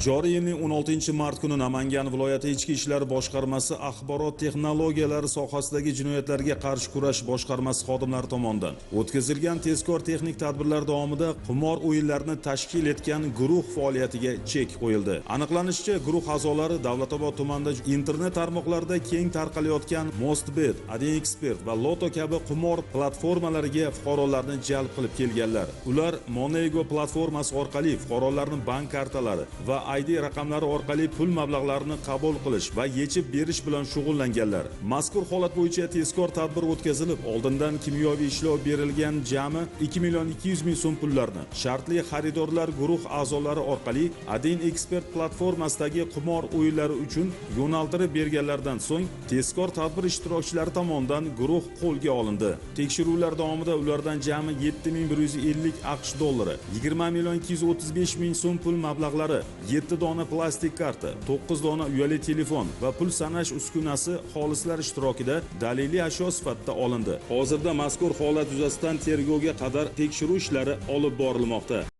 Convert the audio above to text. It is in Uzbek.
Joriy yilning 16-mart kuni Namangan viloyati Ichki ishlar boshqarmasi axborot texnologiyalari sohasidagi jinoyatlarga qarshi kurash boshqarmasi xodimlari tomonidan o'tkazilgan tezkor texnik tadbirlar davomida qimor o'yinlarini tashkil etgan guruh faoliyatiga chek qo'yildi. Aniqlanishicha, guruh a'zolari Davlatobod tumanida internet tarmoqlarida keng tarqalayotgan Mostbet, Adin Expert va Loto kabi qimor platformalariga fuqarolarni jalb qilib kelganlar. Ular Monego platformasi orqali fuqarolarning bank kartalari va ID raqamlari orqali pul mablag'larini qabul qilish va yechib berish bilan shug'ullanganlar. Mazkur holat bo'yicha tezkor tadbir o'tkazilib, oldindan kimyoviy ishlov berilgan jami 2.200.000 so'm pullarni shartli xaridorlar guruh a'zolari orqali Adin Expert platformasidagi qimor o'yinlari uchun yo'naltirib berganlardan so'ng tezkor tadbir ishtirokchilari tomonidan guruh qo'lga olindi. Tekshiruvlar davomida ulardan jami 7.150 AQSh dollari, 20.235.000 so'm pul mablag'lari, 7 dona plastik karta, 9 dona uyali telefon va pul sanash uskunasi xolislar ishtirokida daliliy ashyo sifatida olindi. Hozirda mazkur holat yuzasidan tergovga qadar tekshiruv ishlari olib borilmoqda.